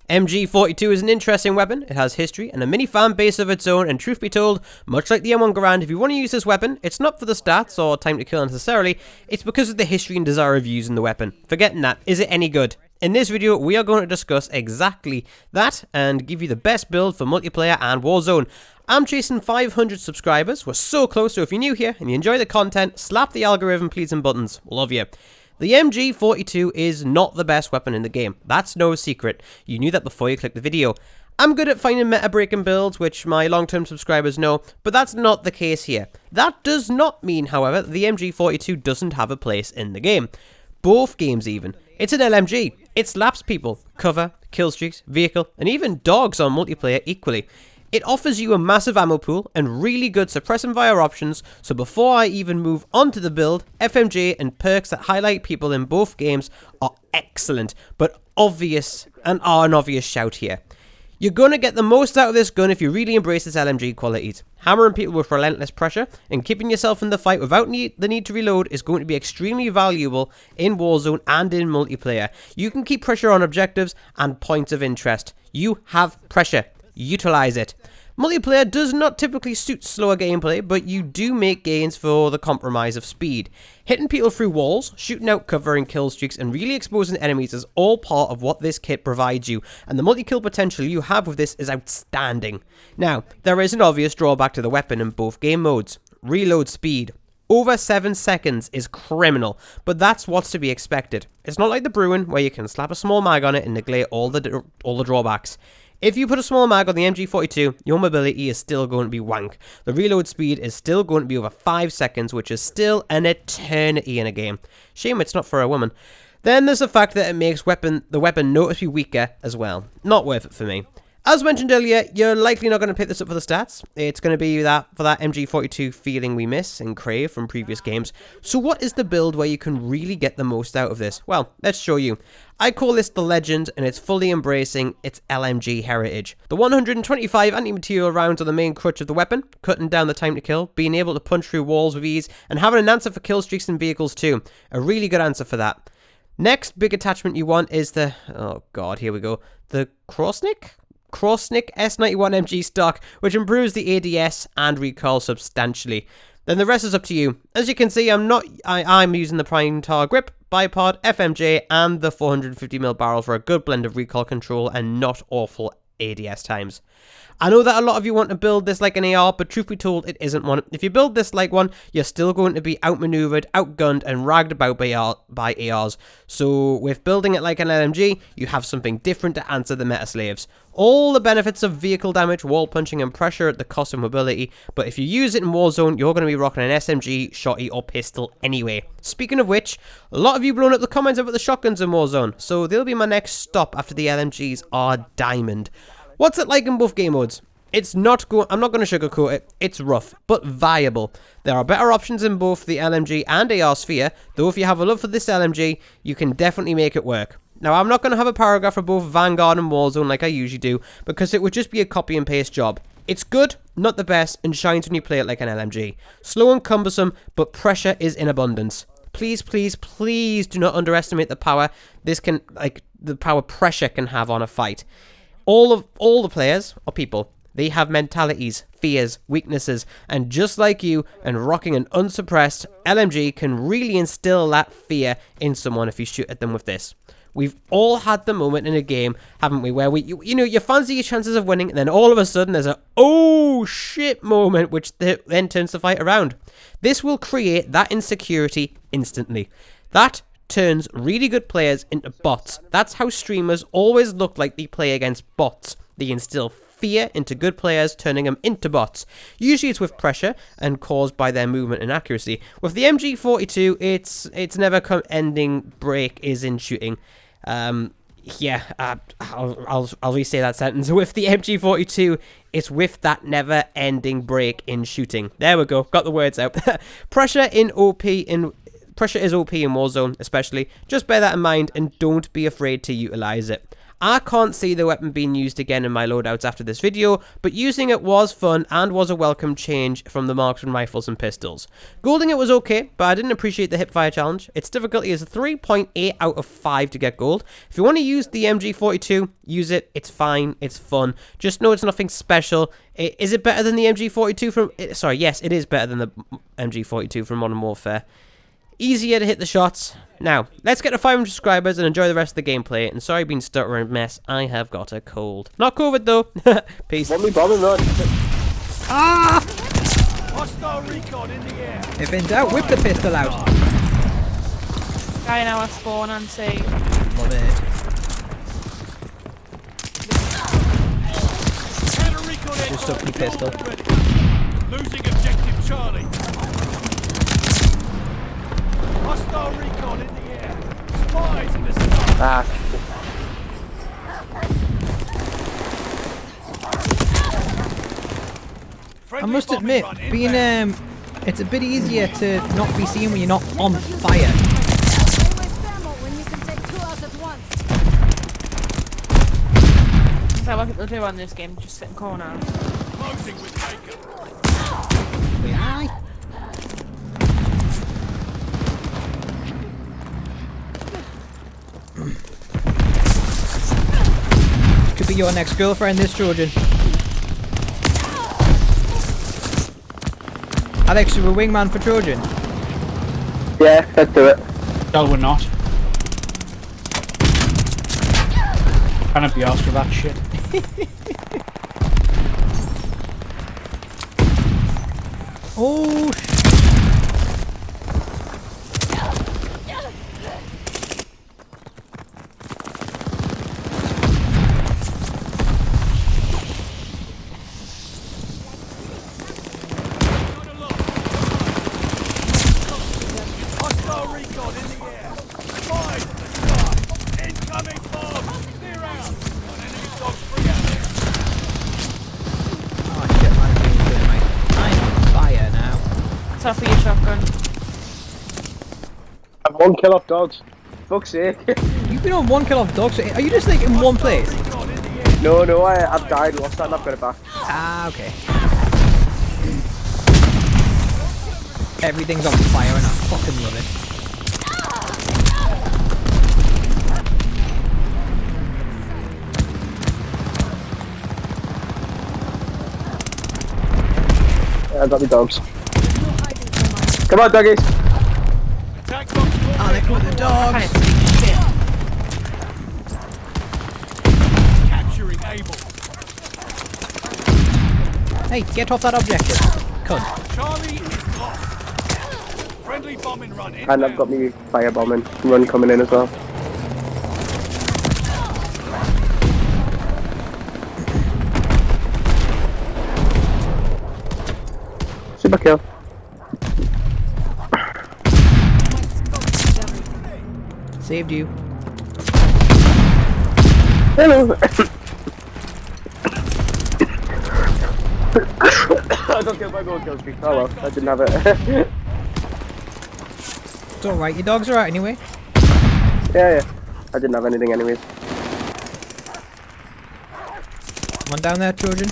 MG42 is an interesting weapon. It has history and a mini fan base of its own, and truth be told, much like the M1 Garand, if you want to use this weapon, it's not for the stats or time to kill necessarily, it's because of the history and desire of using the weapon. Forgetting that, is it any good? In this video, we are going to discuss exactly that and give you the best build for multiplayer and Warzone. I'm chasing 500 subscribers. We're so close, so if you're new here and you enjoy the content, slap the algorithm pleasing buttons. Love you. The MG42 is not the best weapon in the game. That's no secret. You knew that before you clicked the video. I'm good at finding meta-breaking builds, which my long-term subscribers know, but that's not the case here. That does not mean, however, that the MG42 doesn't have a place in the game. Both games even. It's an LMG. It slaps people, cover, kill streaks, vehicle, and even dogs on multiplayer equally. It offers you a massive ammo pool and really good suppress and fire options, so before I even move on to the build, FMJ and perks that highlight people in both games are excellent, but obvious and are an obvious shout here. You're going to get the most out of this gun if you really embrace its LMG qualities. Hammering people with relentless pressure and keeping yourself in the fight without the need to reload is going to be extremely valuable in Warzone and in multiplayer. You can keep pressure on objectives and points of interest. You have pressure. Utilize it. Multiplayer does not typically suit slower gameplay, but you do make gains for the compromise of speed. Hitting people through walls, shooting out cover and kill streaks, and really exposing enemies is all part of what this kit provides you, and the multi-kill potential you have with this is outstanding. Now, there is an obvious drawback to the weapon in both game modes. Reload speed. Over 7 seconds is criminal, but that's what's to be expected. It's not like the Bruin, where you can slap a small mag on it and neglect all the drawbacks. If you put a small mag on the MG42, your mobility is still going to be wank. The reload speed is still going to be over 5 seconds, which is still an eternity in a game. Shame it's not for a woman. Then there's the fact that it makes the weapon noticeably weaker as well. Not worth it for me. As mentioned earlier, you're likely not going to pick this up for the stats. It's going to be for that MG42 feeling we miss and crave from previous games. So what is the build where you can really get the most out of this? Well, let's show you. I call this the Legend, and it's fully embracing its LMG heritage. The 125 anti-material rounds are the main crutch of the weapon, cutting down the time to kill, being able to punch through walls with ease, and having an answer for kill streaks and vehicles too. A really good answer for that. Next big attachment you want is the, oh god, here we go, the Krosnik S91 MG stock, which improves the ADS and recoil substantially. Then the rest is up to you. As you can see, I'm using the Prime Tar Grip, Bipod, FMJ, and the 450mm barrel for a good blend of recoil control and not awful ADS times. I know that a lot of you want to build this like an AR, but truth be told, it isn't one. If you build this like one, you're still going to be outmaneuvered, outgunned, and ragged about by ARs. So with building it like an LMG, you have something different to answer the meta slaves. All the benefits of vehicle damage, wall punching, and pressure at the cost of mobility, but if you use it in Warzone, you're going to be rocking an SMG, shotty, or pistol anyway. Speaking of which, a lot of you blown up the comments about the shotguns in Warzone, so they'll be my next stop after the LMGs are diamond. What's it like in both game modes? I'm not going to sugarcoat it, it's rough, but viable. There are better options in both the LMG and AR sphere, though if you have a love for this LMG, you can definitely make it work. Now, I'm not going to have a paragraph for both Vanguard and Warzone like I usually do, because it would just be a copy and paste job. It's good, not the best, and shines when you play it like an LMG. Slow and cumbersome, but pressure is in abundance. Please, please, please do not underestimate the power the power pressure can have on a fight. All the players are people. They have mentalities, fears, weaknesses, and just like you and rocking an unsuppressed LMG can really instill that fear in someone if you shoot at them with this. We've all had the moment in a game, haven't we, where you fancy your chances of winning, and then all of a sudden there's a oh shit moment which then turns the fight around. This will create that insecurity instantly. That turns really good players into bots. That's how streamers always look like they play against bots. They instill fear into good players, turning them into bots. Usually it's with pressure and caused by their movement and accuracy. With the MG42, it's never ending break is in shooting. I'll re-say that sentence. With the MG42, it's with that never-ending break in shooting. There we go. Got the words out. Pressure is OP in Warzone, especially. Just bear that in mind and don't be afraid to utilize it. I can't see the weapon being used again in my loadouts after this video, but using it was fun and was a welcome change from the marksman rifles and pistols. Golding it was okay, but I didn't appreciate the hipfire challenge. Its difficulty is a 3.8 out of 5 to get gold. If you want to use the MG42, use it. It's fine. It's fun. Just know it's nothing special. Is it better than the MG42 from... Sorry, yes, it is better than the MG42 from Modern Warfare. Easier to hit the shots. Now, let's get to 500 subscribers and enjoy the rest of the gameplay. And sorry being stuttering mess, I have got a cold. Not COVID though. Peace. What are we bombing on? Ah! Hostile recon in the air. If in doubt, whip the pistol out. Guy now I spawn and see. Love it. Just took me pistol. Losing objective Charlie. Hostile recon in the air. Spies in the sky. I must admit, being it's a bit easier to not be seen when you're not on fire. So what people do on this game, just sit in corner. Closing with Taken. Aye. Could be your next girlfriend, this Trojan. Alex, you were wingman for Trojan? Yeah, let's do it. No, we're not. Can't be asked for that shit. Oh, Hostile recon in the air. Spies in the sky. Incoming bomb. Clear out. Got enemy dogs free out there. oh shit, man, I'm on fire now. Tough for your shotgun. I've 1 kill off dogs. Fuck's sake. You've been on 1 kill off dogs. Are you just like in one place? Recon in the air. No, I've died, lost that, and I've got it back. Ah, okay. Everything's on fire and I fucking love it. Yeah, I got the dogs. Come on, doggies. Attack box. Alec with the dogs. Capturing Able. Hey, get off that objective. Cunt. Charlie is lost. Friendly bombing run in. And I've got me firebombing run coming in as well. Super kill. Saved you. Hello. I got killed by gold kill streak. Oh well, I didn't have it. It's alright, your dogs are out anyway. Yeah. I didn't have anything anyways. One down there, Trojan.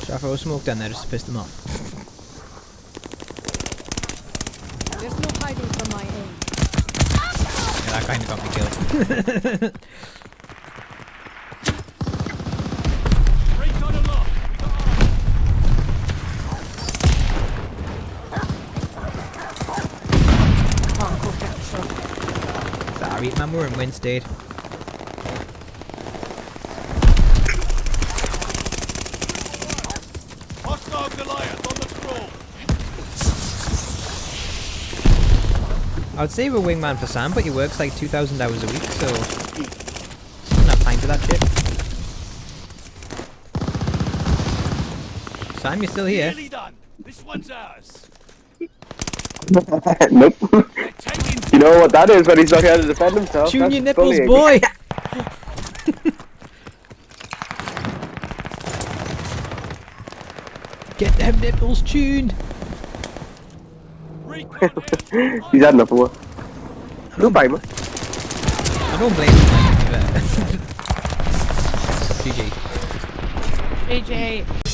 Should I throw smoke down there just to piss them off? There's no hiding from my aim. Yeah, that kind of got me killed. Recon aloft. Can't cook it, so. Sorry, man, we're in win state. Hostile Goliath on the crawl. I would say we're wingman for Sam, but he works like 2,000 hours a week, so doesn't have time for that shit. Sam, you're still here. Nearly done. This one's ours. Nope. They're taking You know what that is when he's not here to defend himself. Tune your That's nipples, bullying. boy! Get them nipples tuned. Recon here. He's had enough of work. No blame him. I don't blame you. GG. GG.